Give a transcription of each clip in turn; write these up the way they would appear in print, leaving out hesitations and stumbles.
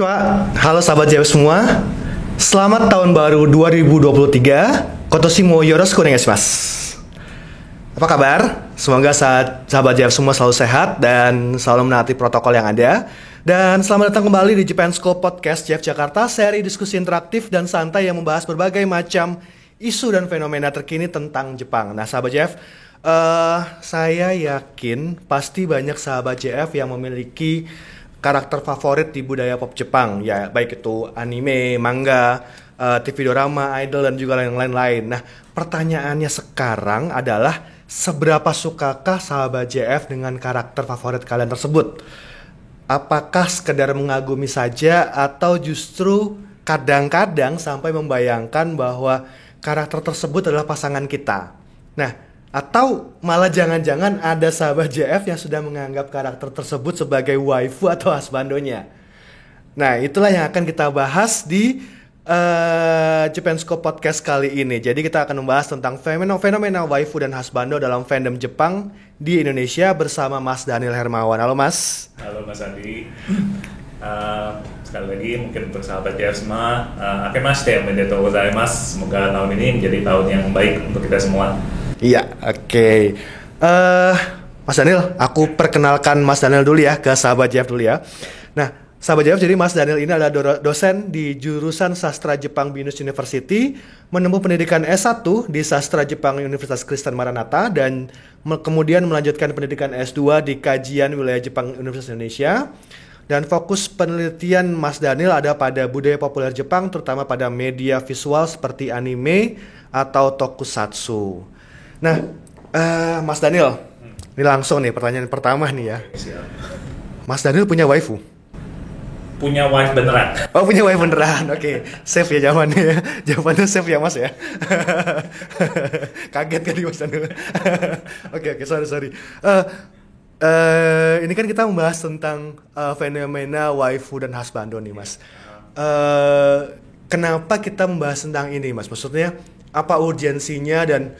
Konnichiwa, halo sahabat JF semua. Selamat tahun baru 2023. Kotoshi mo yoroshiku onegaishimasu. Apa kabar? Semoga sahabat JF semua selalu sehat dan selalu menaati protokol yang ada. Dan selamat datang kembali di Japan School Podcast JF Jakarta, seri diskusi interaktif dan santai yang membahas berbagai macam isu dan fenomena terkini tentang Jepang. Nah sahabat JF, saya yakin pasti banyak sahabat JF yang memiliki karakter favorit di budaya pop Jepang, ya baik itu anime, manga, TV drama, idol dan juga lain-lain. Nah, pertanyaannya sekarang adalah seberapa sukakah sahabat JF dengan karakter favorit kalian tersebut? Apakah sekedar mengagumi saja atau justru kadang-kadang sampai membayangkan bahwa karakter tersebut adalah pasangan kita? Nah, atau malah jangan-jangan ada sahabat JF yang sudah menganggap karakter tersebut sebagai waifu atau husbandonya. Nah, itulah yang akan kita bahas di Japan School Podcast kali ini. Jadi kita akan membahas tentang fenomena waifu dan husbando dalam fandom Jepang di Indonesia bersama Mas Daniel Hermawan. Halo Mas. Halo Mas Andi. Sekali lagi mungkin untuk sahabat JF semua, akemashite omedetou gozaimasu. Semoga tahun ini menjadi tahun yang baik untuk kita semua. Iya, oke. Mas Daniel, aku perkenalkan Mas Daniel dulu ya ke sahabat JF dulu ya. Nah, sahabat JF, jadi Mas Daniel ini adalah dosen di jurusan Sastra Jepang Binus University, menempuh pendidikan S1 di Sastra Jepang Universitas Kristen Maranatha dan kemudian melanjutkan pendidikan S2 di Kajian Wilayah Jepang Universitas Indonesia. Dan fokus penelitian Mas Daniel ada pada budaya populer Jepang, terutama pada media visual seperti anime atau tokusatsu. Nah, Mas Daniel, ini langsung nih pertanyaan pertama nih ya. Siap. Mas Daniel punya waifu? Punya wife beneran. Oh, punya waifu beneran. Oke, save ya jawabannya ya. Jawabannya save ya Mas ya. Kaget kan Mas Daniel. Oke, sorry. Ini kan kita membahas tentang fenomena waifu dan husbando nih Mas. Kenapa kita membahas tentang ini Mas? Maksudnya apa urgensinya dan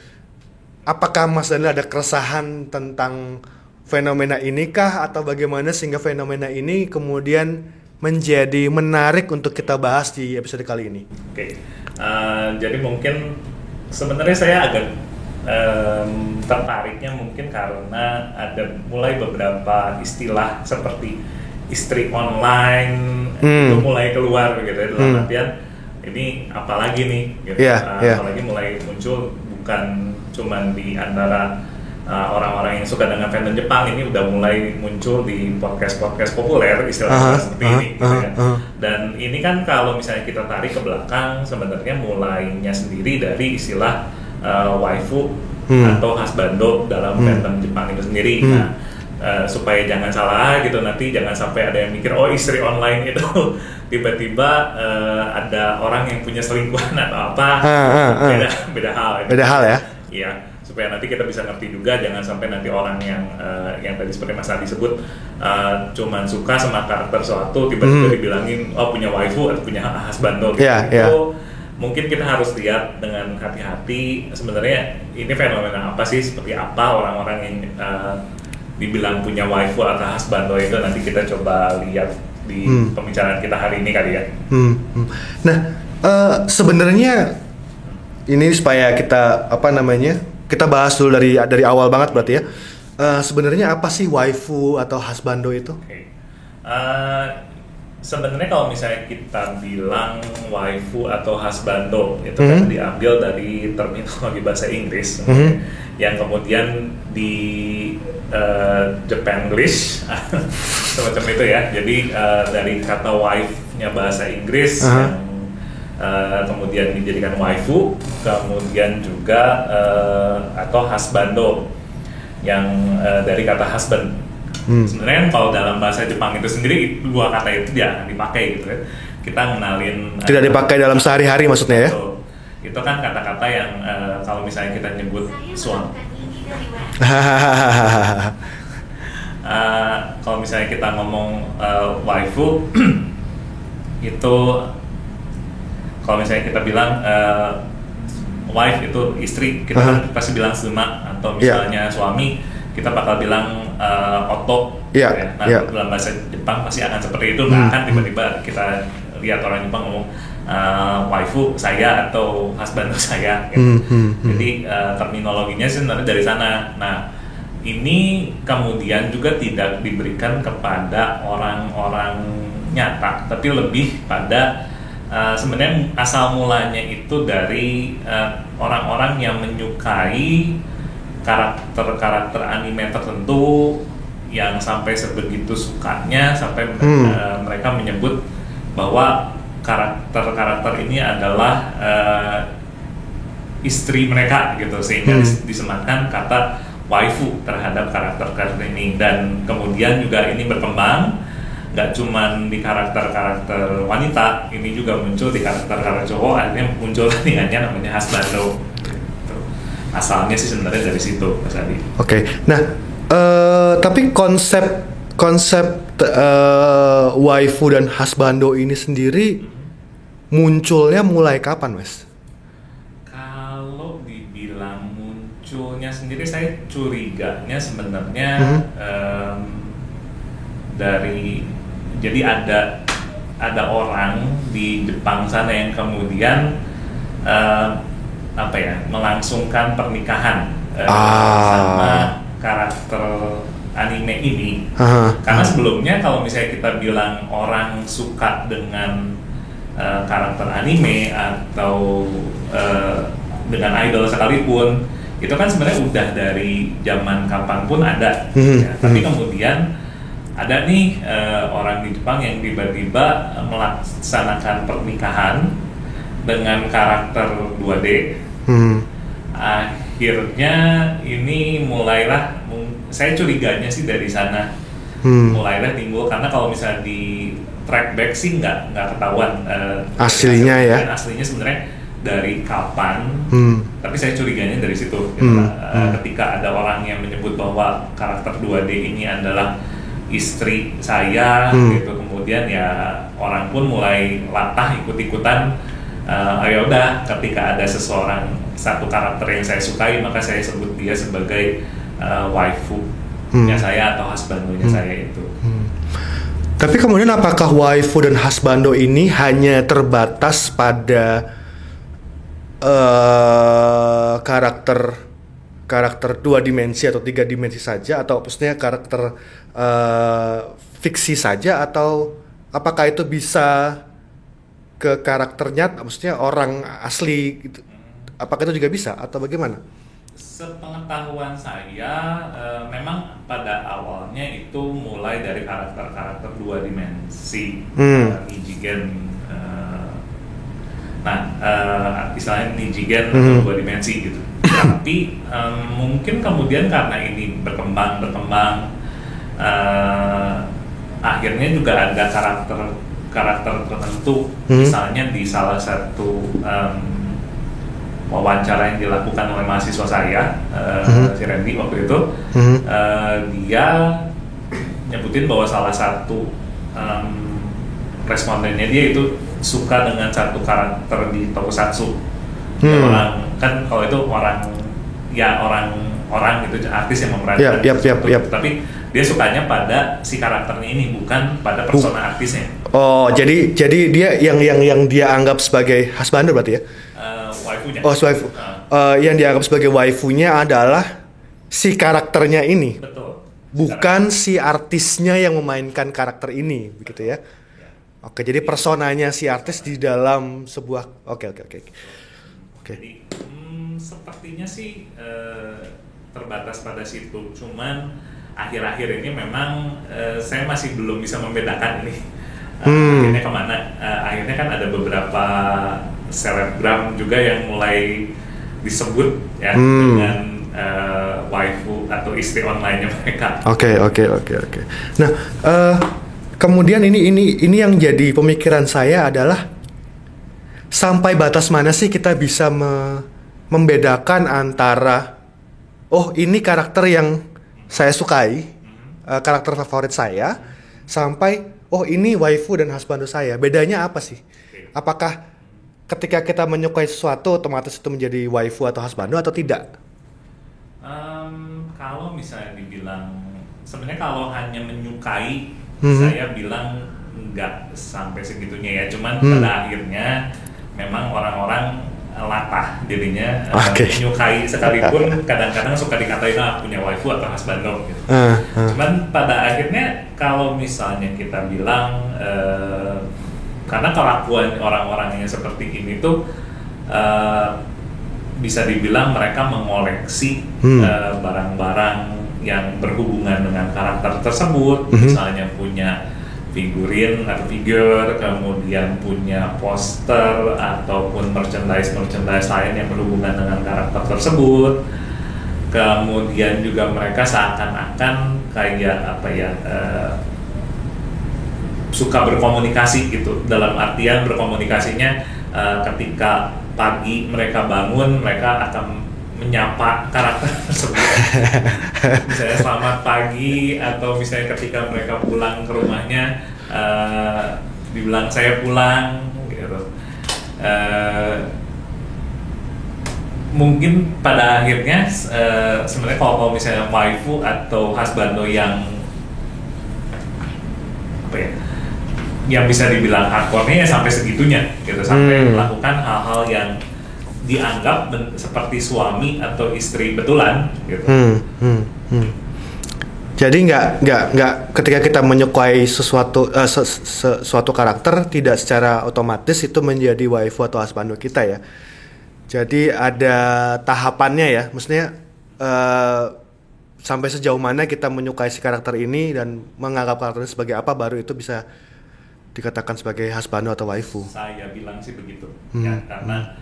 apakah Mas Daniel ada keresahan tentang fenomena ini kah atau bagaimana sehingga fenomena ini kemudian menjadi menarik untuk kita bahas di episode kali ini? Oke. Jadi mungkin sebenarnya saya agak tertariknya mungkin karena ada mulai beberapa istilah seperti istri online itu mulai keluar gitu dalam artian ini apalagi nih gitu. Apalagi mulai muncul bukan cuman di antara orang-orang yang suka dengan fandom Jepang, ini udah mulai muncul di podcast populer istilah seperti ini gitu ya. Dan ini kan kalau misalnya kita tarik ke belakang sebenarnya mulainya sendiri dari istilah waifu atau husbando dalam fandom Jepang itu sendiri. Nah, supaya jangan salah gitu, nanti jangan sampai ada yang mikir oh istri online itu tiba-tiba ada orang yang punya selingkuhan atau apa. Beda hal. Beda hal ya. Iya, supaya nanti kita bisa ngerti juga, jangan sampai nanti orang yang tadi seperti Mas Adi sebut cuman suka sama karakter suatu tiba-tiba dibilangin oh punya waifu atau punya husbando gitu. Itu mungkin kita harus lihat dengan hati-hati sebenarnya ini fenomena apa sih, seperti apa orang-orang yang dibilang punya waifu atau husbando itu, nanti kita coba lihat di pembicaraan kita hari ini kali ya. Nah, sebenarnya ini supaya kita kita bahas dulu dari awal banget berarti ya. Sebenarnya apa sih waifu atau husbando itu? Sebenarnya kalau misalnya kita bilang waifu atau husbando itu kan diambil dari terminologi bahasa Inggris yang kemudian di Japanglish semacam itu ya. Jadi dari kata wife-nya bahasa Inggris yang kemudian dijadikan waifu, kemudian juga atau husbando yang dari kata husband. Sebenarnya kalau dalam bahasa Jepang itu sendiri dua kata itu jangan dipakai gitu kan. Kita ngenalin tidak dipakai dalam sehari-hari maksudnya ya. Itu kan kata-kata yang kalau misalnya kita nyebut suami. Kalau misalnya kita ngomong waifu itu kalau misalnya kita bilang wife itu istri, kita pasti bilang suma, atau misalnya suami kita bakal bilang oto. Yeah, ya. Nah, yeah. dalam bahasa Jepang pasti akan seperti itu, nggak akan tiba-tiba kita lihat orang Jepang ngomong waifu saya atau husband saya. Gitu. Jadi terminologinya sebenarnya dari sana. Nah, ini kemudian juga tidak diberikan kepada orang-orang nyata, tapi lebih pada sebenarnya asal mulanya itu dari orang-orang yang menyukai karakter-karakter anime tertentu yang sampai sebegitu sukanya sampai mereka menyebut bahwa karakter-karakter ini adalah istri mereka gitu, sehingga disematkan kata waifu terhadap karakter-karakter ini. Dan kemudian juga ini berkembang nggak cuman di karakter-karakter wanita, ini juga muncul di karakter-karakter cowok, akhirnya muncul tingkatnya namanya husbando. Asalnya sih sebenarnya dari situ, Mas Adi. Oke. Nah, tapi konsep waifu dan husbando ini sendiri munculnya mulai kapan, Mas? Kalau dibilang munculnya sendiri, saya curiganya sebenarnya dari, jadi ada orang di Jepang sana yang kemudian melangsungkan pernikahan sama karakter anime ini. Karena sebelumnya kalau misalnya kita bilang orang suka dengan karakter anime atau dengan idol sekalipun, itu kan sebenarnya udah dari zaman kapanpun ada. Ya. Tapi kemudian ada nih orang di Jepang yang tiba-tiba melaksanakan pernikahan dengan karakter 2D. Akhirnya ini mulailah, saya curiganya sih dari sana mulailah timbul, karena kalau misalnya di track back sih nggak ketahuan aslinya ya. Dan aslinya sebenarnya dari kapan, tapi saya curiganya dari situ. Ketika ada orang yang menyebut bahwa karakter 2D ini adalah istri saya, gitu, kemudian ya orang pun mulai latah ikut-ikutan. Ya udah, ketika ada satu karakter yang saya sukai, maka saya sebut dia sebagai waifu-nya saya atau husbando-nya saya itu. Tapi kemudian apakah waifu dan husbando ini hanya terbatas pada karakter 2 dimensi atau 3 dimensi saja, atau maksudnya karakter fiksi saja, atau apakah itu bisa ke karakternya, maksudnya orang asli gitu? Apakah itu juga bisa atau bagaimana? Sepengetahuan saya, memang pada awalnya itu mulai dari karakter-karakter 2 dimensi, Nijigen. Istilahnya Nijigen atau 2 dimensi gitu. Tapi mungkin kemudian karena ini berkembang, akhirnya juga ada karakter tertentu, misalnya di salah satu wawancara yang dilakukan oleh mahasiswa saya, si Randy waktu itu, dia nyebutin bahwa salah satu respondennya dia itu suka dengan satu karakter di tokusatsu. Orang kan kalau itu orang gitu, artis yang memerankan tapi dia sukanya pada si karakternya ini, bukan pada persona artisnya. Oh, jadi dia yang dia anggap sebagai husband berarti ya? Waifunya. Oh, waifu. Yang dianggap sebagai waifunya adalah si karakternya ini. Betul. Bukan si artisnya yang memainkan karakter ini, begitu ya? Oke, jadi personanya si artis di dalam sebuah. Oke. Jadi sepertinya sih terbatas pada situ. Cuman akhir-akhir ini memang saya masih belum bisa membedakan ini akhirnya kemana. Akhirnya kan ada beberapa selebgram juga yang mulai disebut ya dengan waifu atau istri online-nya mereka. Oke. Nah, kemudian ini yang jadi pemikiran saya adalah sampai batas mana sih kita bisa membedakan antara ini karakter yang saya sukai, karakter favorit saya, sampai ini waifu dan husbando saya. Bedanya apa sih? Apakah ketika kita menyukai sesuatu otomatis itu menjadi waifu atau husbando atau tidak? Kalau misalnya dibilang, sebenarnya kalau hanya menyukai, saya bilang nggak sampai segitunya ya. Cuman pada akhirnya memang orang-orang latah dirinya, menyukai sekalipun kadang-kadang suka dikatain punya waifu atau husbando gitu. Cuman pada akhirnya kalau misalnya kita bilang karena kelakuan orang-orang yang seperti ini tuh bisa dibilang mereka mengoleksi barang-barang yang berhubungan dengan karakter tersebut, misalnya punya figurin atau figur, kemudian punya poster ataupun merchandise lain yang berhubungan dengan karakter tersebut. Kemudian juga mereka seakan-akan kayak suka berkomunikasi gitu, dalam artian berkomunikasinya ketika pagi mereka bangun, mereka akan menyapa karakter tersebut. Misalnya selamat pagi, atau misalnya ketika mereka pulang ke rumahnya dibilang saya pulang gitu. Mungkin pada akhirnya sebenarnya kalau misalnya waifu atau husbando yang yang bisa dibilang hardcore-nya ya sampai segitunya gitu, sampai melakukan hal-hal yang dianggap seperti suami atau istri betulan gitu. Jadi nggak ketika kita menyukai suatu karakter, tidak secara otomatis itu menjadi waifu atau husbando kita ya. Jadi ada tahapannya ya, maksudnya sampai sejauh mana kita menyukai si karakter ini dan menganggap karakternya sebagai apa, baru itu bisa dikatakan sebagai husbando atau waifu. Saya bilang sih begitu ya, karena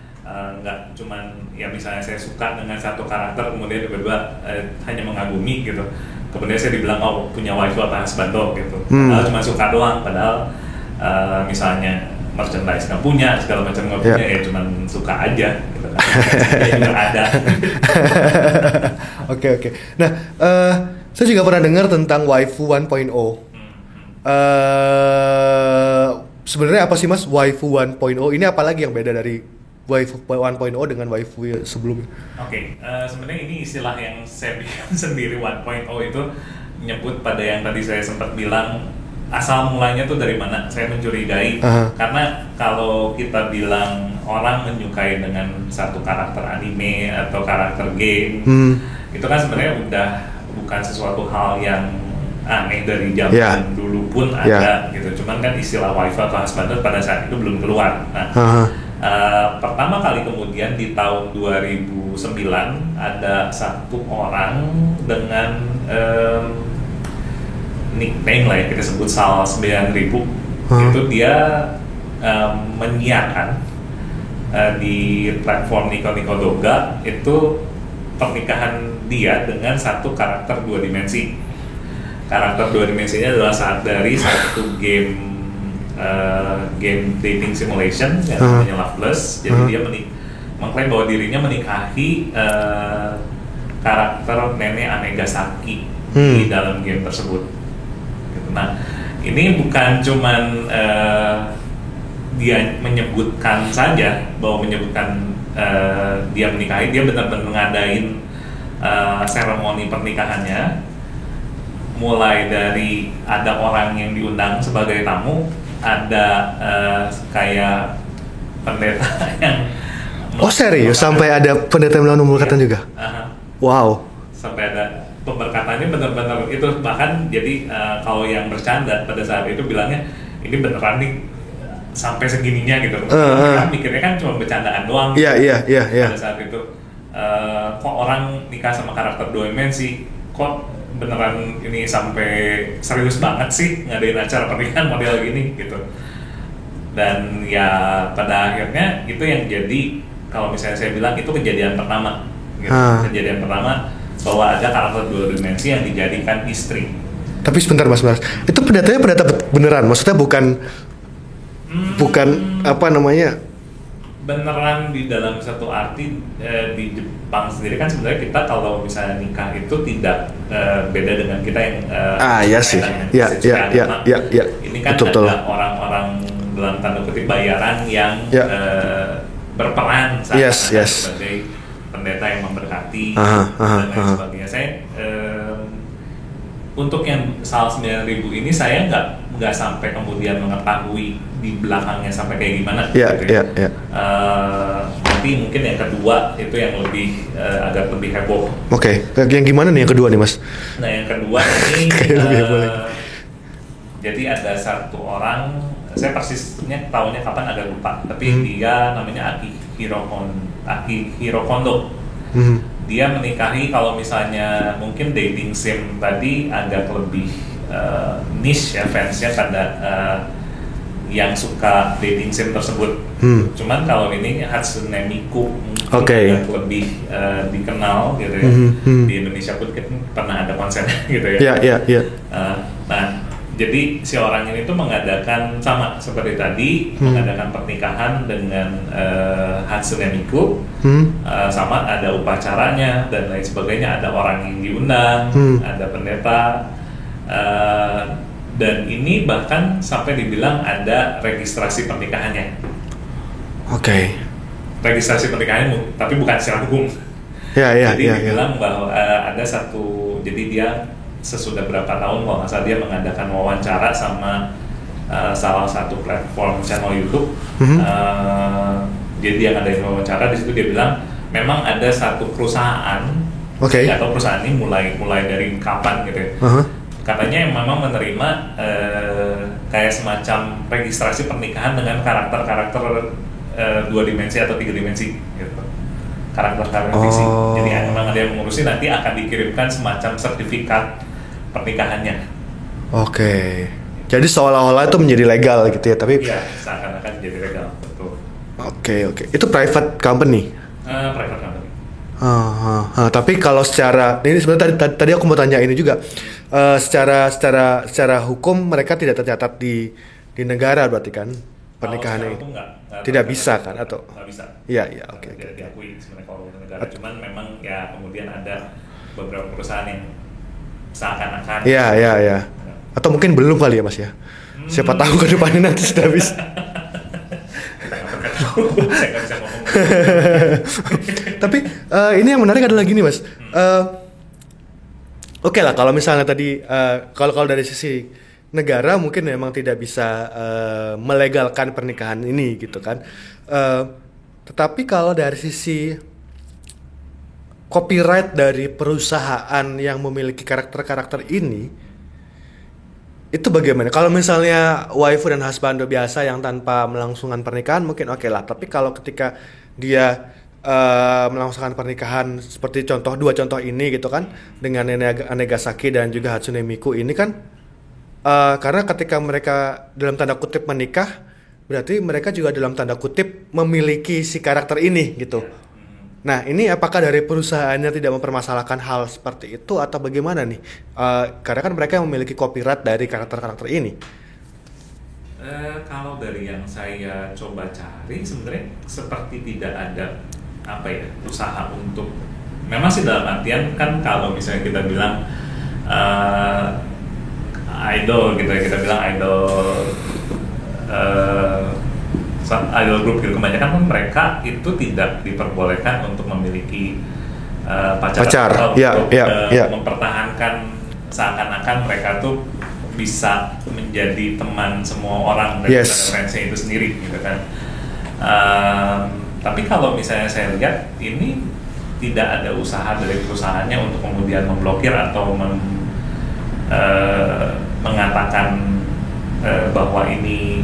nggak cuman ya misalnya saya suka dengan satu karakter kemudian tiba-tiba hanya mengagumi gitu, kemudian saya dibilang punya waifu atau husbando gitu, padahal cuma suka doang, padahal misalnya merchandise nggak punya, segala macam nggak punya, ya cuman suka aja gitu kan. Ya juga ada. Oke. Nah, saya juga pernah dengar tentang waifu 1.0. Sebenarnya apa sih Mas waifu 1.0 ini, apalagi yang beda dari waifu 1.0 dengan waifu sebelumnya? Oke, sebenarnya ini istilah yang saya bikin sendiri. 1.0 itu nyebut pada yang tadi saya sempat bilang asal mulanya tuh dari mana. Saya mencurigai karena kalau kita bilang orang menyukai dengan satu karakter anime atau karakter game, itu kan sebenarnya udah bukan sesuatu hal yang aneh dari zaman dulu pun ada gitu. Cuman kan istilah waifu atau husbando pada saat itu belum keluar. Nah, pertama kali kemudian di tahun 2009 ada satu orang dengan nickname lah ya, kita sebut Sal 9000. Itu dia menyiarkan di platform Nico Doga itu pernikahan dia dengan satu karakter 2 dimensi. Karakter 2 dimensinya adalah dari satu game dating simulation yang namanya Loveless. Jadi dia mengklaim bahwa dirinya menikahi karakter nenek Anegasaki di dalam game tersebut. Nah, ini bukan cuman dia menyebutkan saja bahwa menyebutkan dia menikahi, dia benar-benar mengadain seremoni pernikahannya. Mulai dari ada orang yang diundang sebagai tamu, ada kayak pendeta yang serius sampai ada pendeta yang memberkatan juga? Wow. Sampai ada pemberkatannya benar-benar itu, bahkan jadi kalau yang bercanda pada saat itu bilangnya ini beneran nih sampai segininya gitu. Kita mikirnya kan cuma bercandaan doang. Iya. Pada saat itu kok orang nikah sama karakter 2 dimensi, kok beneran ini sampai serius banget sih ngadain acara pernikahan model gini gitu. Dan ya pada akhirnya itu yang jadi, kalau misalnya saya bilang itu kejadian pertama gitu. Kejadian pertama bahwa ada karakter 2 dimensi yang dijadikan istri. Tapi sebentar Mas, itu pendetanya pendeta beneran? Maksudnya bukan apa namanya, beneran di dalam satu arti. Di Jepang sendiri kan sebenarnya kita kalau misalnya nikah itu tidak beda dengan kita yang iya sih. Iya. Ini kan betul. Ada orang-orang dalam tanda kutip bayaran yang berperan sebagai pendeta yang memberkati dan lain sebagainya. Saya untuk yang SAL 9.000 ini saya nggak sampai kemudian mengetahui di belakangnya sampai kayak gimana. Gitu ya. Nanti mungkin yang kedua itu yang lebih agak lebih heboh. Oke. Yang gimana nih yang kedua nih Mas? Nah yang kedua ini jadi ada satu orang, saya persisnya tahunya kapan agak lupa, tapi dia namanya Akihiro Kondo. Dia menikahi, kalau misalnya mungkin dating sim tadi agak lebih niche ya fansnya pada yang suka dating sim tersebut. Cuman kalau ini Hatsune Miku mungkin agak lebih dikenal gitu ya. Di Indonesia pun kan pernah ada konsernya gitu ya. Nah, jadi si orang ini tuh mengadakan sama seperti tadi, mengadakan pernikahan dengan Hatsune Miku, sama ada upacaranya dan lain sebagainya, ada orang yang diundang, ada pendeta, dan ini bahkan sampai dibilang ada registrasi pernikahannya. Registrasi pernikahannya, tapi bukan secara hukum. Jadi dibilang bahwa ada satu, jadi dia sesudah berapa tahun kalau nggak salah dia mengadakan wawancara sama salah satu platform channel YouTube. Jadi dia ngadain wawancara, di situ dia bilang memang ada satu perusahaan, atau perusahaan ini mulai dari kapan gitu ya. Katanya memang menerima kayak semacam registrasi pernikahan dengan karakter-karakter 2 dimensi atau 3 dimensi gitu. Karakter-karakter fiksi. Jadi memang ada yang mengurusi, nanti akan dikirimkan semacam sertifikat pernikahannya. Jadi seolah-olah itu menjadi legal gitu ya, tapi iya, seakan-akan jadi legal, betul. Itu private company. Private company. Tapi kalau secara ini sebenarnya tadi aku mau tanya ini juga, secara hukum mereka tidak tercatat di negara berarti kan pernikahannya ini? Tidak bisa kan atau? Nggak bisa. Iya. Tidak diakui sebenarnya kalau negara. Cuman memang ya kemudian ada beberapa perusahaan yang seakan-akan. Iya. Atau mungkin belum kali ya Mas ya. Siapa tahu ke depannya nanti sudah bisa. Saya nggak bisa ngomong. Tapi ini yang menarik adalah gini Mas. Oke lah kalau misalnya tadi kalau dari sisi negara mungkin memang tidak bisa melegalkan pernikahan ini gitu kan. Tetapi kalau dari sisi copyright dari perusahaan yang memiliki karakter-karakter ini, itu bagaimana? Kalau misalnya waifu dan husbando biasa yang tanpa melangsungkan pernikahan mungkin oke lah. Tapi kalau ketika dia melangsungkan pernikahan seperti dua contoh ini gitu kan, dengan Anegasaki dan juga Hatsune Miku ini kan, karena ketika mereka dalam tanda kutip menikah, berarti mereka juga dalam tanda kutip memiliki si karakter ini gitu. Nah ini apakah dari perusahaannya tidak mempermasalahkan hal seperti itu atau bagaimana nih? Karena kan mereka yang memiliki copyright dari karakter-karakter ini. Kalau dari yang saya coba cari sebenarnya seperti tidak ada usaha untuk, memang sih dalam artian kan kalau misalnya kita bilang idol gitu ya, kita bilang idol group gitu, kebanyakan kan mereka itu tidak diperbolehkan untuk memiliki pacar. Atau untuk mempertahankan seakan-akan mereka tuh bisa menjadi teman semua orang dari fansnya itu sendiri gitu kan. Tapi kalau misalnya saya lihat ini tidak ada usaha dari perusahaannya untuk kemudian memblokir atau mengatakan bahwa ini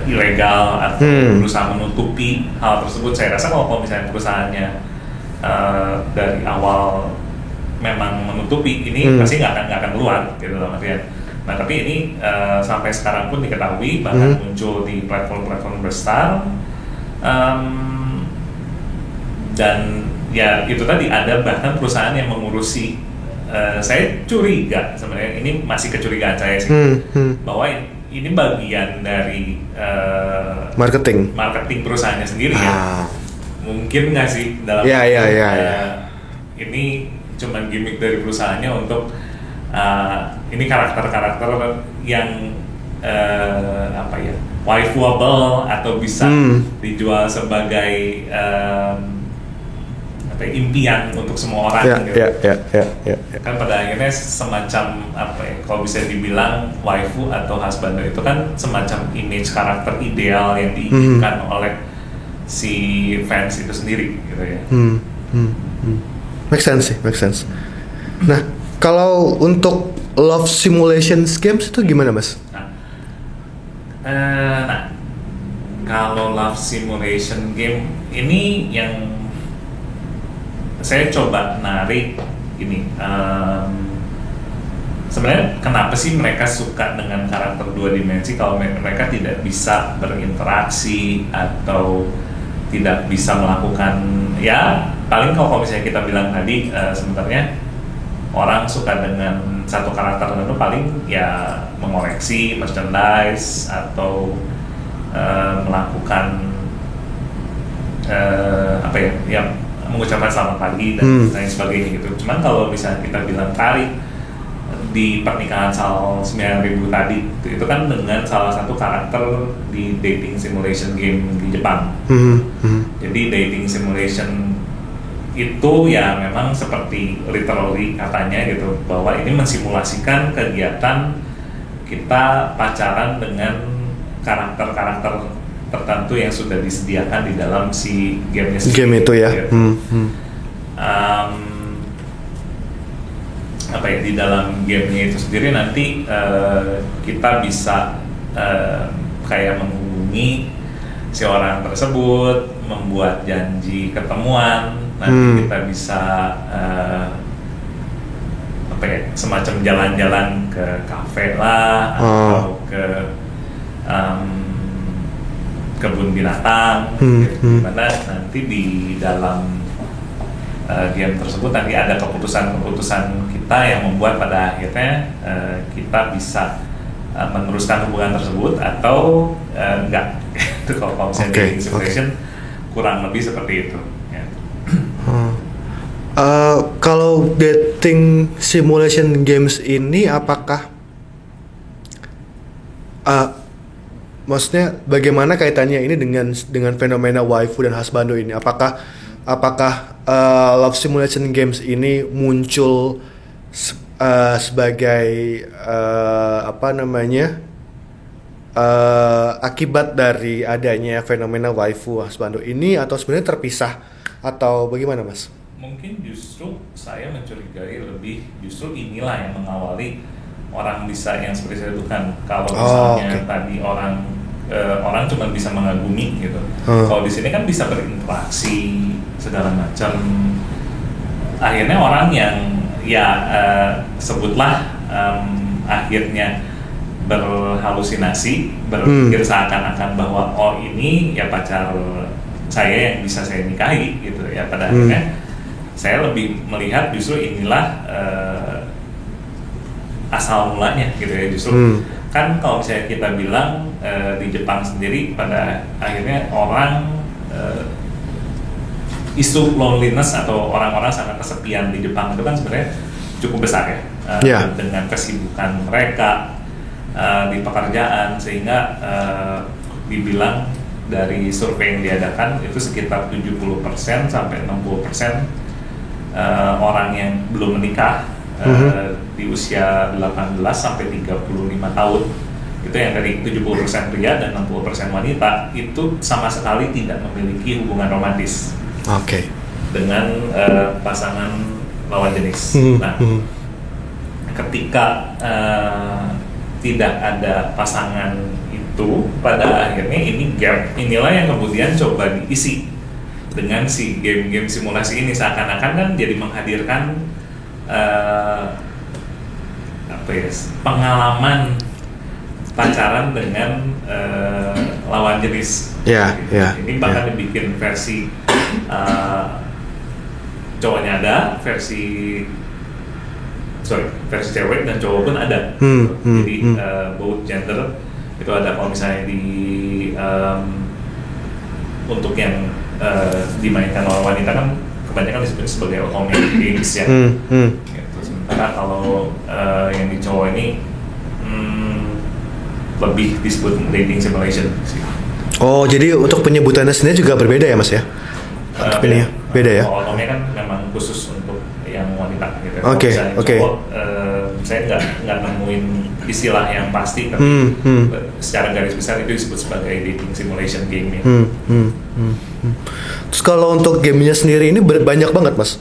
ilegal atau berusaha menutupi hal tersebut. Saya rasa kalau misalnya perusahaannya dari awal memang menutupi ini pasti nggak akan keluar gitu loh artinya. Nah tapi ini sampai sekarang pun diketahui bahkan muncul di platform-platform besar, dan ya itu tadi ada bahkan perusahaan yang mengurusi. Saya curiga sebenarnya, ini masih kecurigaan saya sih, bahwa ini bagian dari marketing perusahaannya sendiri ya. Mungkin nggak sih dalam ini cuman gimmick dari perusahaannya untuk ini karakter-karakter yang waifuable atau bisa dijual sebagai impian untuk semua orang gitu. Kan pada akhirnya semacam kalau bisa dibilang waifu atau husband itu kan semacam image karakter ideal yang diinginkan oleh si fans itu sendiri gitu ya. Make sense. Nah, kalau untuk love simulation games itu gimana, Mas? Nah, kalau love simulation game ini yang saya coba narik ini, sebenarnya kenapa sih mereka suka dengan karakter 2 dimensi kalau mereka tidak bisa berinteraksi atau tidak bisa melakukan, ya paling kalau misalnya kita bilang tadi sebenarnya orang suka dengan satu karakter tertentu paling ya mengoleksi merchandise atau melakukan mengucapkan selamat pagi dan lain sebagainya gitu. Cuman kalau misalnya kita bilang tarik di pernikahan Sal 9000 tadi itu kan dengan salah satu karakter di dating simulation game di Jepang. Jadi dating simulation itu ya memang seperti literally katanya gitu, bahwa ini mensimulasikan kegiatan kita pacaran dengan karakter-karakter tertentu yang sudah disediakan di dalam si gamenya sendiri. Game itu ya. Gitu. Di dalam gamenya itu sendiri nanti kita bisa kayak menghubungi si orang tersebut, membuat janji ketemuan, nanti kita bisa semacam jalan-jalan ke kafe lah atau ke kebun binatang, dimana nanti di dalam game tersebut nanti ada keputusan-keputusan kita yang membuat pada akhirnya kita bisa meneruskan hubungan tersebut atau enggak. Itu kalau misalnya dating simulation kurang lebih seperti itu. Ya. Kalau dating simulation games ini apakah maksudnya bagaimana kaitannya ini dengan fenomena waifu dan husbando ini? Apakah love simulation games ini muncul sebagai akibat dari adanya fenomena waifu husbando ini, atau sebenarnya terpisah, atau bagaimana, Mas? Mungkin justru saya mencurigai lebih justru inilah yang mengawali orang bisa yang seperti saya lakukan. Kalau misalnya tadi orang cuma bisa mengagumi gitu. Kalau di sini kan bisa berinteraksi segala macam. Akhirnya orang yang sebutlah akhirnya berhalusinasi, berpikir seakan-akan bahwa ini ya pacar saya yang bisa saya nikahi gitu ya. Pada akhirnya saya lebih melihat justru inilah asal mulanya gitu ya. Justru kan kalau misalnya kita bilang di Jepang sendiri pada akhirnya orang isu loneliness atau orang-orang sangat kesepian di Jepang itu kan sebenarnya cukup besar ya, dengan kesibukan mereka di pekerjaan, sehingga dibilang dari survei yang diadakan itu sekitar 70% sampai 60% orang yang belum menikah di usia 18 sampai 35 tahun itu yang dari 70% pria dan 60% wanita itu sama sekali tidak memiliki hubungan romantis dengan pasangan lawan jenis. Ketika tidak ada pasangan itu, pada akhirnya ini gap inilah yang kemudian coba diisi dengan si game-game simulasi ini, seakan-akan kan jadi menghadirkan pengalaman pacaran dengan lawan jenis. Ini bahkan dibikin versi cowoknya ada, versi cewek dan cowok pun ada. Jadi both gender itu ada. Kalau misalnya di untuk yang dimainkan oleh wanita kan kebanyakan disebut sebagai automated games ya. Gitu. Sementara kalau yang di cowok ini lebih disebut dating simulation sih. Oh, jadi untuk penyebutannya sendiri juga berbeda ya, Mas ya? Untuk ini ya. Beda ya? Kalau Otome kan memang khusus untuk yang wanita gitu. Oke, oke. Saya nggak nemuin istilah yang pasti, tapi secara garis besar itu disebut sebagai dating simulation game ya. Terus kalau untuk gamenya sendiri ini banyak banget mas?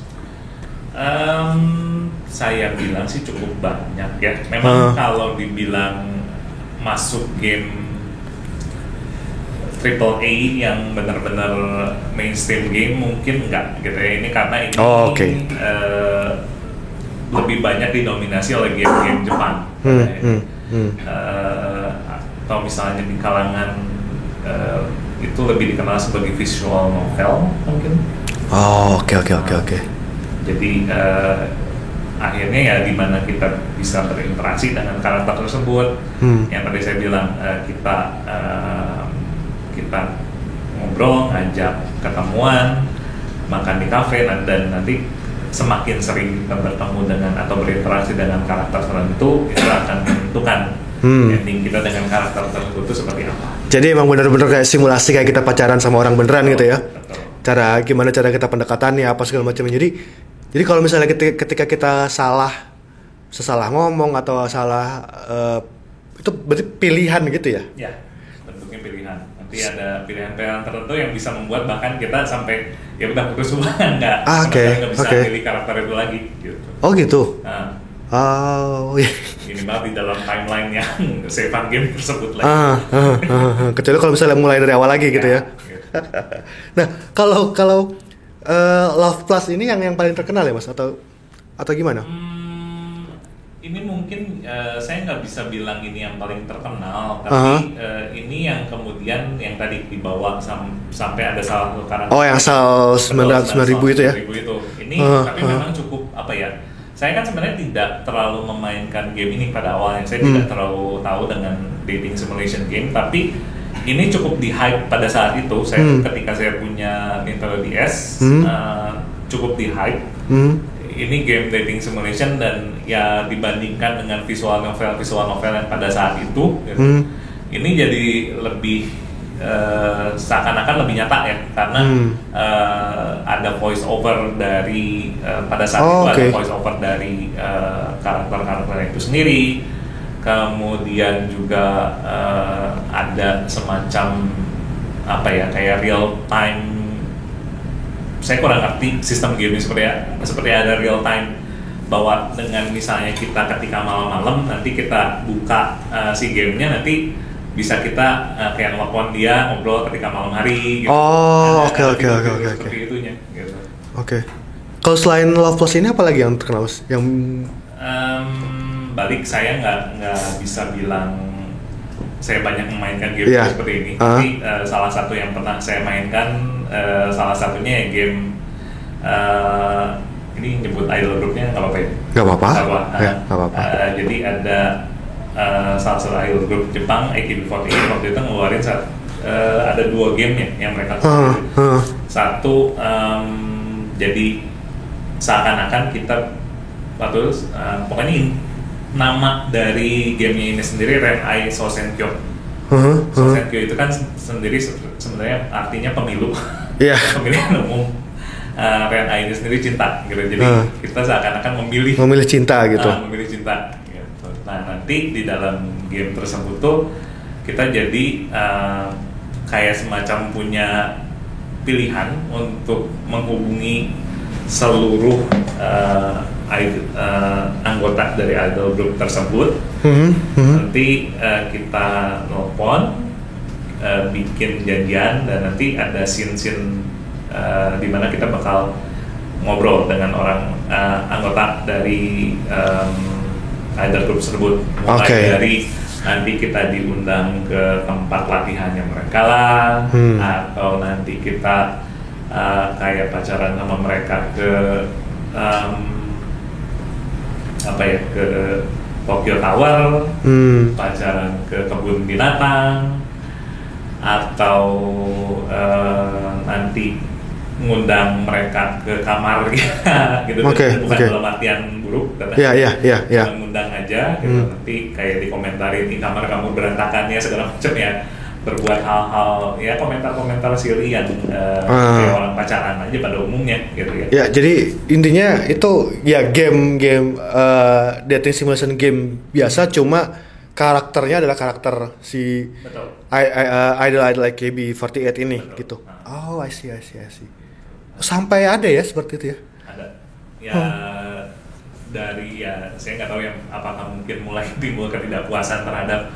Saya bilang sih cukup banyak ya. Memang kalau dibilang masuk game Triple A yang benar-benar mainstream game mungkin enggak gitu ya. Ini karena ini lebih banyak didominasi oleh game-game Jepang. Atau misalnya di kalangan itu lebih dikenal sebagai visual novel mungkin. Oke. Jadi akhirnya ya di mana kita bisa berinteraksi dengan karakter tersebut. Yang tadi saya bilang kita ngobrol, ngajak ketemuan, makan di kafe, dan nanti semakin sering kita bertemu dengan atau berinteraksi dengan karakter tertentu, itu akan menentukan ending kita dengan karakter tertentu itu seperti apa. Jadi emang benar-benar kayak simulasi, kayak kita pacaran sama orang beneran gitu ya. Betul. Gimana cara kita pendekatannya, apa segala macam. Jadi kalau misalnya ketika kita salah ngomong atau salah itu berarti pilihan gitu ya? Ya, bentuknya pilihan. Nanti ada pilihan-pilihan tertentu yang bisa membuat bahkan kita sampai ya udah putus hubungan nggak bisa pilih karakter itu lagi gitu. Oh gitu. Ini banget di dalam timeline yang save game tersebut lagi. Kecuali kalau misalnya mulai dari awal lagi gitu ya. Gitu. Nah kalau Love Plus ini yang paling terkenal ya mas atau gimana? Ini mungkin saya nggak bisa bilang ini yang paling terkenal, tapi ini yang kemudian yang tadi dibawa sampai ada salah satu karakter. Oh, yang Sal 900.000 itu ya? Ini tapi memang cukup apa ya? Saya kan sebenarnya tidak terlalu memainkan game ini pada awalnya. Saya tidak terlalu tahu dengan dating simulation game, tapi ini cukup di hype pada saat itu. Ketika saya punya Nintendo DS, cukup di hype. Ini game dating simulation dan ya dibandingkan dengan visual novel yang pada saat itu, gitu, ini jadi lebih seakan-akan lebih nyata ya, karena ada voice over dari pada saat itu ada voice over dari karakter-karakter itu sendiri, kemudian juga ada semacam apa ya kayak real time. Saya kurang ngerti sistem game ini seperti ada real time, bahwa dengan misalnya kita ketika malam-malam nanti kita buka si gamenya, nanti bisa kita kayak nelfon dia ngobrol ketika malam hari gitu. Oke. Seperti itunya gitu. Oke. Kalau selain Love Plus ini apa lagi yang terkenal yang balik saya nggak bisa bilang saya banyak memainkan game seperti ini, tapi salah satu yang pernah saya mainkan salah satunya ya game ini nyebut idol groupnya nggak apa-apa ya? Nggak apa-apa. Jadi ada salah satu idol group Jepang, AKB48, waktu itu ngeluarin ada 2 game yang mereka satu jadi seakan-akan kita pokoknya nama dari gamenya ini sendiri Ren Ai Sosenkyo. Sosenkyo itu kan sendiri sebenarnya artinya pemilu. Pemilihan umum. Ren Ai ini sendiri cinta gitu. Jadi kita seakan-akan memilih cinta gitu. Memilih cinta gitu. Nah, nanti di dalam game tersebut tuh kita jadi kayak semacam punya pilihan untuk menghubungi seluruh anggota dari idol group tersebut. Nanti kita nelpon, bikin janjian, dan nanti ada scene-scene di mana kita bakal ngobrol dengan orang anggota dari idol group tersebut. Mulai dari nanti kita diundang ke tempat latihannya mereka lah, atau nanti kita kayak pacaran sama mereka ke ke Tokyo Tower, pacaran ke kebun binatang, atau nanti ngundang mereka ke kamar gitu. Bukan dalam artian buruk, tapi ngundang aja gitu. Nanti kayak dikomentarin di kamar kamu berantakan ya segala macam ya. berbuat hal-hal ya komentar-komentar silly yang kayak orang pacaran aja pada umumnya gitu ya. Ya, jadi intinya itu ya game dating simulation game biasa, cuma karakternya adalah karakter si idol like KB48 ini. Betul. Gitu. Oh, I see. Sampai ada ya seperti itu ya? Ada. Ya dari ya saya nggak tahu yang apakah mungkin mulai timbul ketidakpuasan terhadap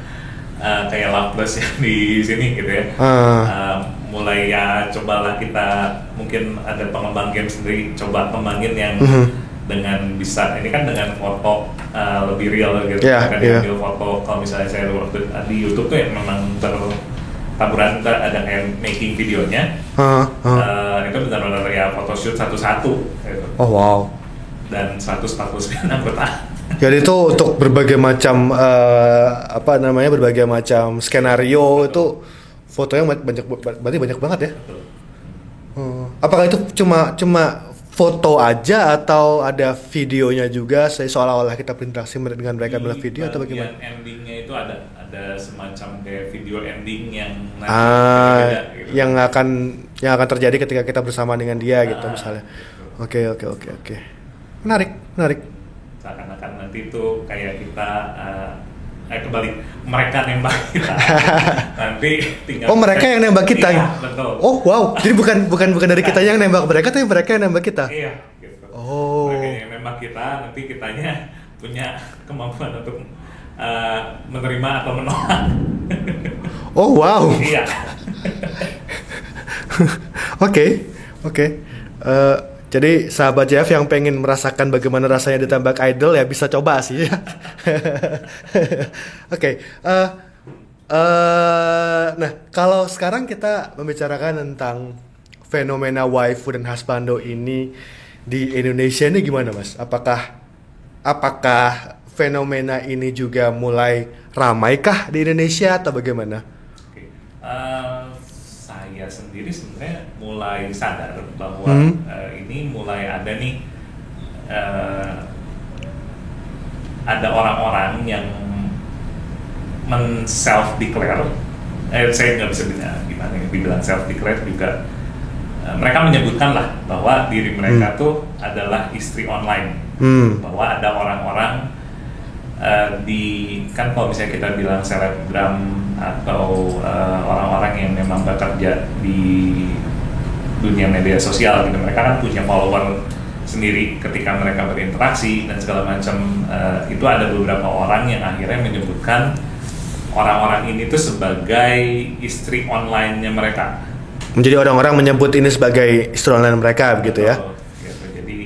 kayak Loveless yang di sini gitu ya. Mulai ya cobalah kita mungkin ada pengembang game sendiri coba kembangin yang dengan bisa ini kan dengan foto lebih real gitu. Ambil foto kalau misalnya saya waktu di YouTube tuh yang memang bertaburan ada kayak making videonya. Itu benar-benar ya photoshoot satu-satu gitu. Oh wow. Dan 149 anggota. Jadi itu untuk berbagai macam berbagai macam skenario. Betul. Itu fotonya berarti banyak banget ya. Apakah itu cuma foto aja atau ada videonya juga, seolah-olah kita berinteraksi dengan mereka dalam video atau bagaimana? Endingnya itu ada semacam kayak video ending yang beda, gitu. yang akan terjadi ketika kita bersama dengan dia gitu misalnya. Oke. Menarik. Seakan-akan nanti itu kayak kita kembali mereka nembak kita. Nanti tinggal mereka yang nembak kita. Iya, betul. Oh wow. Jadi bukan dari kita yang nembak mereka, tapi mereka yang nembak kita. Iya, gitu. Oh. Mereka yang nembak kita, nanti kitanya punya kemampuan untuk menerima atau menolak. Oh wow. Iya. Oke. Jadi sahabat JF yang pengen merasakan bagaimana rasanya ditembak idol ya bisa coba sih. Oke. Nah kalau sekarang kita membicarakan tentang fenomena waifu dan husbando ini di Indonesia ini gimana Mas? Apakah fenomena ini juga mulai ramai kah di Indonesia atau bagaimana? Oke. Saya sendiri sebenarnya mulai sadar bahwa ini mulai ada nih ada orang-orang yang self declare, saya nggak bisa gimana dibilang self declare juga, mereka menyebutkan lah bahwa diri mereka tuh adalah istri online, bahwa ada orang-orang kan kalau misalnya kita bilang selebgram atau orang-orang yang memang bekerja di dunia media sosial gitu, mereka kan punya follower sendiri ketika mereka berinteraksi dan segala macam. Itu ada beberapa orang yang akhirnya menyebutkan orang-orang ini tuh sebagai istri online-nya mereka. Jadi orang-orang menyebut ini sebagai istri online mereka begitu ya? Gitu. Jadi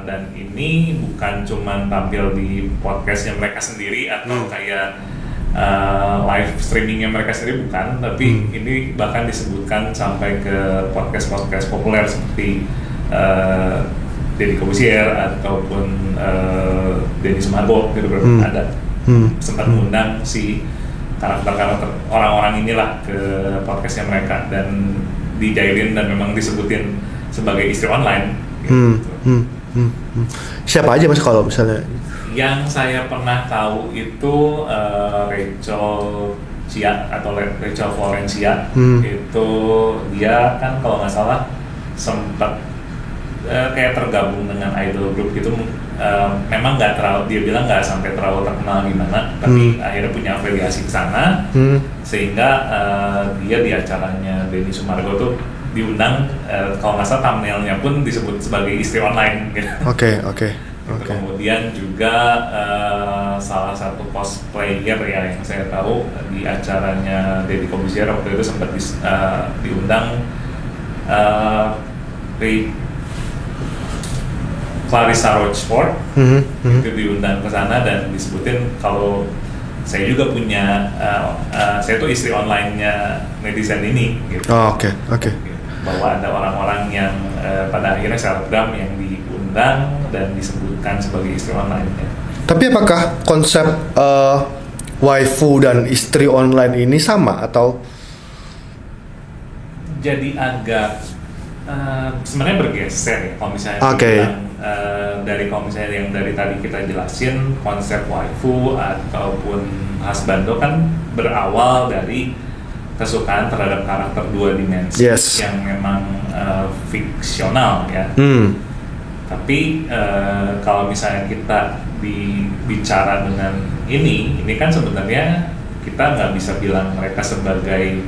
dan ini bukan cuma tampil di podcastnya mereka sendiri atau kayak live streamingnya mereka sendiri, bukan, tapi ini bahkan disebutkan sampai ke podcast populer seperti Deddy Corbuzier ataupun Denny Sumargo gitu, ada sempat mengundang si karakter orang-orang inilah ke podcastnya mereka dan dijahilin dan memang disebutin sebagai istri online gitu. Siapa aja Mas kalau misalnya? Yang saya pernah tahu itu Rachel Chia atau Rachel Florencia. Itu dia kan kalau nggak salah sempat kayak tergabung dengan idol group gitu. Memang nggak terlalu, dia bilang nggak sampai terlalu terkenal gimana, tapi akhirnya punya afiliasi ke sana, sehingga dia di acaranya Denny Sumargo tuh diundang, kalau nggak salah thumbnailnya pun disebut sebagai istri online gitu. Oke. Kemudian juga salah satu cosplayer ya yang saya tahu di acaranya Deddy Corbuzier waktu itu sempat diundang Clarissa Rochefort, itu diundang ke sana dan disebutin kalau saya juga punya saya tuh istri online-nya netizen ini gitu. Oke. Bahwa ada orang-orang yang pada akhirnya selebgram yang diundang dan disebutkan sebagai istri online ya. Tapi apakah konsep waifu dan istri online ini sama atau? Jadi agak sebenarnya bergeser ya kalau misalnya bilang, kalau misalnya yang dari tadi kita jelasin konsep waifu ataupun husbando kan berawal dari kesukaan terhadap karakter dua dimensi yang memang fiksional ya. Tapi kalau misalnya kita bicara dengan ini kan sebenarnya kita nggak bisa bilang mereka sebagai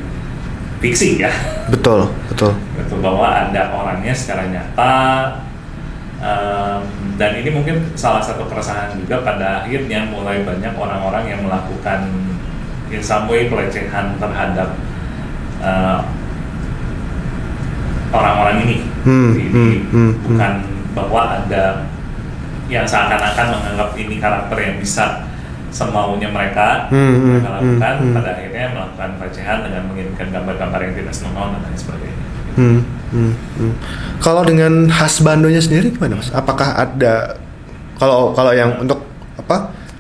fiksi ya. Betul. Bahwa ada orangnya secara nyata. Dan ini mungkin salah satu keresahan juga pada akhirnya mulai banyak orang-orang yang melakukan in some way pelecehan terhadap orang-orang ini. Bukan bahwa ada yang seakan-akan menganggap ini karakter yang bisa semaunya mereka lakukan, pada akhirnya melakukan pelecehan dengan mengirimkan gambar-gambar yang tidak senonoh dan lain sebagainya. Kalau dengan husbandonya sendiri gimana Mas? Apakah ada kalau yang untuk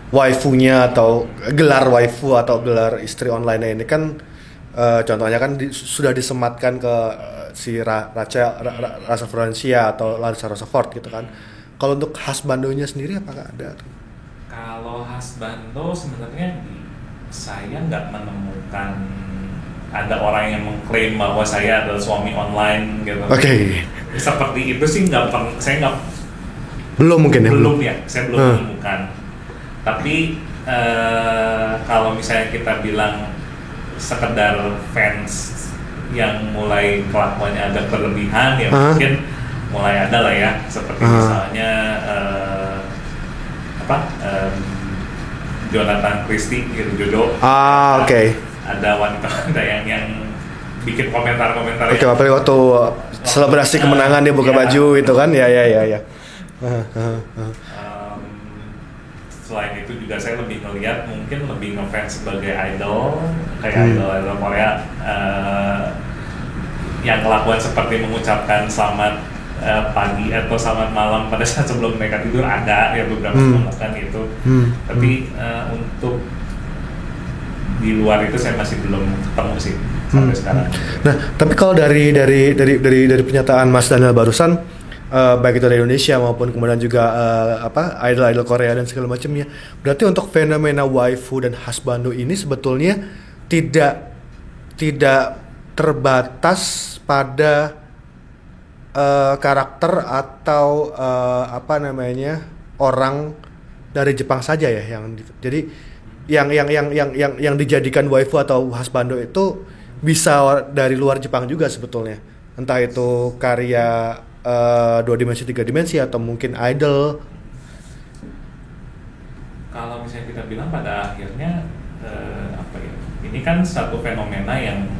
waifunya atau gelar waifu atau gelar istri online ini kan contohnya kan sudah disematkan ke si Rasa Florencia atau Larissa Rochefort gitu kan. Kalau untuk husbandonya sendiri apakah ada? Kalau husbando sebenarnya saya nggak menemukan ada orang yang mengklaim bahwa saya adalah suami online gitu. Oke. Seperti itu sih saya nggak. Belum mungkin ya? Saya belum menemukan. Tapi kalau misalnya kita bilang sekedar fans yang mulai kelakuannya agak berlebihan ya mungkin mulai ada lah ya, seperti misalnya Jonathan Christie gitu, Jojo. Oke. Ada wanita yang bikin komentar-komentar. Oke, apalagi waktu selebrasi kemenangan dia buka baju itu kan, ya. Selain itu juga saya lebih ngelihat mungkin lebih ngefans sebagai idol, kayak idol Korea yang kelakuan seperti mengucapkan selamat pagi atau selamat malam pada saat sebelum mereka tidur, ada ya beberapa melakukan itu. Tapi untuk di luar itu saya masih belum ketemu sih sampai sekarang. Nah, tapi kalau dari pernyataan Mas Daniel barusan, baik itu dari Indonesia maupun kemudian juga idol-idol Korea dan segala macamnya, berarti untuk fenomena waifu dan husbando ini sebetulnya tidak terbatas pada karakter atau orang dari Jepang saja ya, jadi yang dijadikan waifu atau husbando itu bisa dari luar Jepang juga sebetulnya, entah itu karya 2 dimensi 3 dimensi atau mungkin idol. Kalau misalnya kita bilang pada akhirnya ini kan satu fenomena yang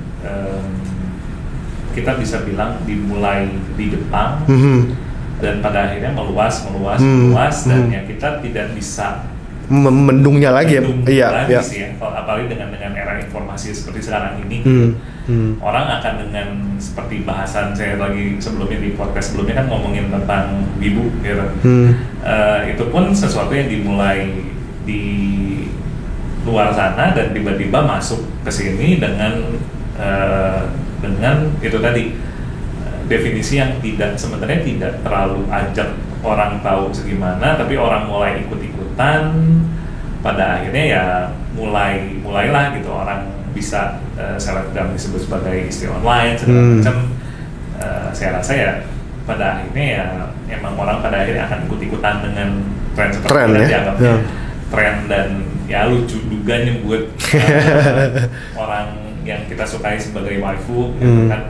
kita bisa bilang dimulai di Jepang dan pada akhirnya meluas dan yang kita tidak bisa mendungnya lagi ya. Sih ya. Apalagi dengan era informasi seperti sekarang ini, orang akan dengan seperti bahasan saya lagi sebelumnya di podcast sebelumnya kan ngomongin tentang wibu gitu. Itu pun sesuatu yang dimulai di luar sana dan tiba-tiba masuk ke sini dengan itu tadi definisi yang sebenarnya tidak terlalu ajak orang tahu segimana, tapi orang mulai ikut-ikutan, pada akhirnya ya mulailah gitu orang bisa selebgram disebut sebagai istri online segala macam. Saya rasa ya pada akhirnya ya emang orang pada akhirnya akan ikut-ikutan dengan tren seperti itu, dianggapnya tren dan ya lucu juga nyebut orang yang kita sukai sebagai waifu gitu kan.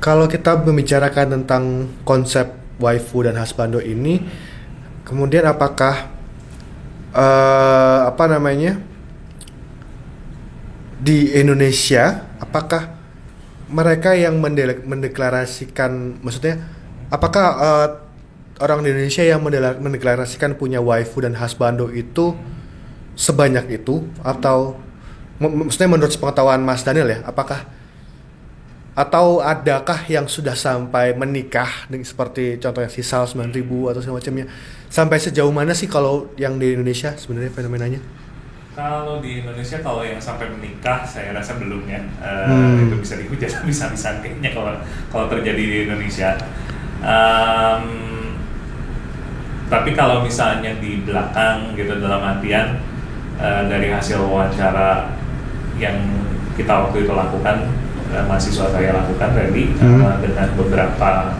Kalau kita membicarakan tentang konsep waifu dan husbando ini, kemudian apakah di Indonesia, apakah mereka yang mendeklarasikan, maksudnya apakah orang di Indonesia yang mendeklarasikan punya waifu dan husbando itu sebanyak itu, atau maksudnya menurut pengetahuan Mas Daniel ya, atau adakah yang sudah sampai menikah seperti contohnya si Sal 9.000 atau segala macamnya, sampai sejauh mana sih kalau yang di Indonesia sebenarnya fenomenanya? Kalau di Indonesia kalau yang sampai menikah saya rasa belum ya. Itu bisa dihujat bisa-bisa kayaknya kalau terjadi di Indonesia. Tapi kalau misalnya di belakang gitu, dalam artian dari hasil wawancara yang kita waktu itu lakukan, mahasiswa saya lakukan tadi, dengan beberapa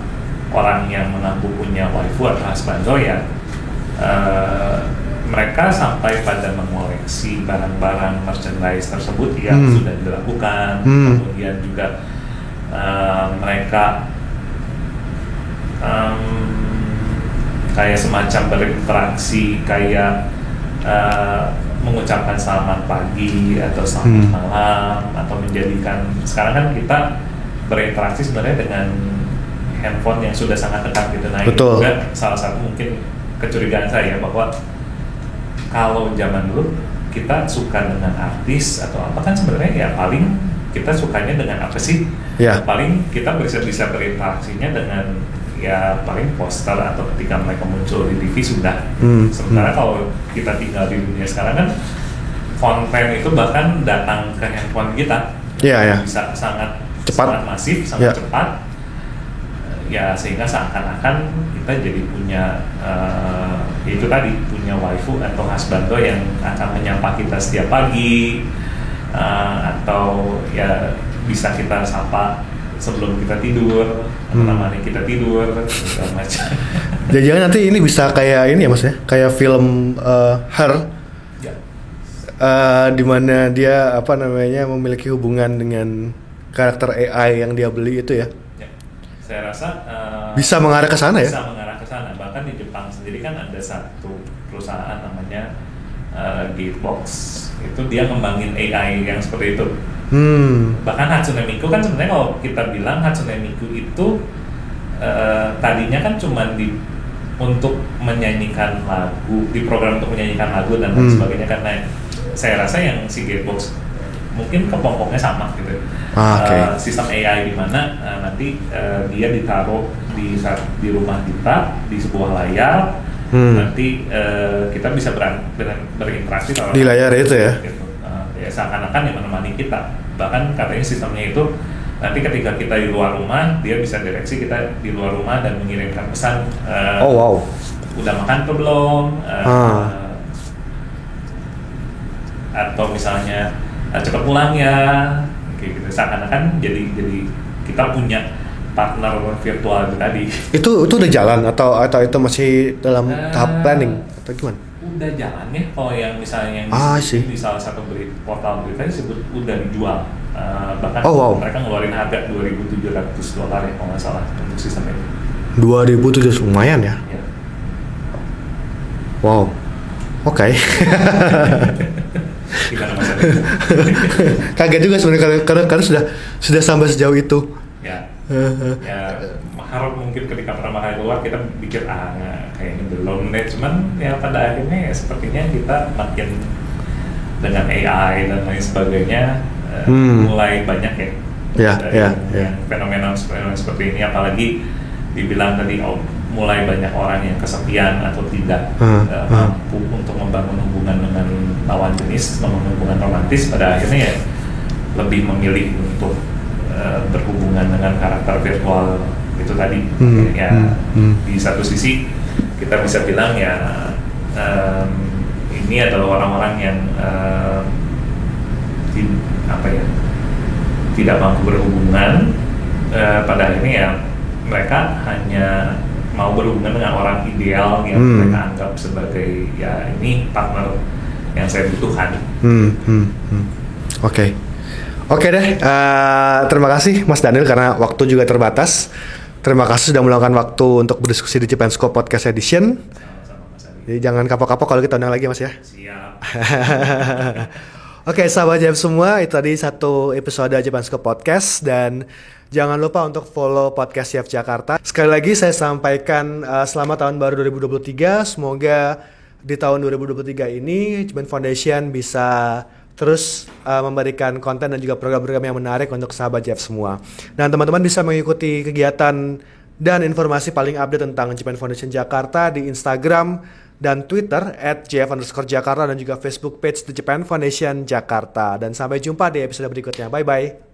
orang yang mengaku punya waifu atau husbando ya, mereka sampai pada mengoleksi barang-barang merchandise tersebut yang sudah dilakukan. Kemudian juga mereka kayak semacam berinteraksi, kayak mengucapkan selamat pagi atau selamat malam, atau menjadikan, sekarang kan kita berinteraksi sebenarnya dengan handphone yang sudah sangat dekat gitu. Nah, itu juga salah satu mungkin kecurigaan saya, bahwa kalau zaman dulu kita suka dengan artis atau apa kan sebenarnya ya paling kita sukanya dengan apa sih? Paling kita bisa berinteraksinya dengan ya paling poster atau ketika mereka muncul di TV sudah. Sementara kalau kita tinggal di dunia sekarang kan konten itu bahkan datang ke handphone kita, bisa sangat cepat, sangat masif, sangat cepat. Ya sehingga seakan-akan kita jadi punya itu tadi, punya waifu atau husbando yang akan menyapa kita setiap pagi, atau ya bisa kita sapa sebelum kita tidur, atau namanya kita tidur, segala macam. Jangan nanti ini bisa kayak ini ya mas ya, kayak film Her, di mana dia apa namanya memiliki hubungan dengan karakter AI yang dia beli itu ya. Saya rasa bisa mengarah ke sana ya. Bisa mengarah ke sana. Bahkan di Jepang sendiri kan ada satu perusahaan namanya Gatebox. Itu dia ngembangin AI yang seperti itu. Bahkan Hatsune Miku kan sebenarnya kalau kita bilang Hatsune Miku itu tadinya kan cuma untuk menyanyikan lagu, di program untuk menyanyikan lagu dan lain sebagainya, karena saya rasa yang si Gatebox mungkin kepompongnya sama gitu. Sistem AI di mana nanti dia ditaruh di rumah kita di sebuah layar, nanti kita bisa berinteraksi di layar itu ya. Gitu. Ya seakan-akan yang menemani kita. Bahkan katanya sistemnya itu nanti ketika kita di luar rumah, dia bisa deteksi kita di luar rumah dan mengirimkan pesan. Udah makan atau belum? Atau misalnya cepat pulang ya, kayak gitu. Seakan-akan jadi kita punya partner virtual itu tadi. Itu udah jalan atau itu masih dalam tahap planning atau gimana? Udah jalan ya. Kalau yang misalnya yang di salah satu portal berita disebut udah dijual. Bahkan mereka ngeluarin harga $2,700 ya kalau nggak salah untuk sistem itu. 2.700 lumayan ya. Wow. Oke. Gimana Mas? Kaget juga sebenarnya karena sudah sampai sejauh itu. Ya, harap mungkin ketika pertama kali keluar kita pikir kayaknya belum deh, cuman ya pada akhirnya ya sepertinya kita makin dengan AI dan lain sebagainya mulai banyak ya fenomena seperti ini, apalagi dibilang tadi mulai banyak orang yang kesepian atau tidak mampu untuk membangun hubungan dengan lawan jenis, membangun hubungan romantis, pada akhirnya ya lebih memilih untuk berhubungan dengan karakter virtual itu tadi. Di satu sisi kita bisa bilang ya ini adalah orang-orang yang tidak mampu berhubungan, pada akhirnya ya mereka hanya mau berhubungan dengan orang ideal yang mereka anggap sebagai ya ini partner yang saya butuhkan. Oke deh, terima kasih Mas Daniel karena waktu juga terbatas. Terima kasih sudah meluangkan waktu untuk berdiskusi di Japanscope Podcast Edition. Sama-sama Mas Adi. Jadi jangan kapok-kapok kalau kita undang lagi Mas ya. Siap. Oke, sahabat Jam semua, itu tadi satu episode Japanscope Podcast, dan jangan lupa untuk follow podcast Chef Jakarta. Sekali lagi saya sampaikan selamat tahun baru 2023. Semoga di tahun 2023 ini Japan Foundation bisa terus memberikan konten dan juga program-program yang menarik untuk sahabat Jeff semua. Dan teman-teman bisa mengikuti kegiatan dan informasi paling update tentang Japan Foundation Jakarta di Instagram dan Twitter @jf_jakarta dan juga Facebook page The Japan Foundation Jakarta. Dan sampai jumpa di episode berikutnya. Bye-bye.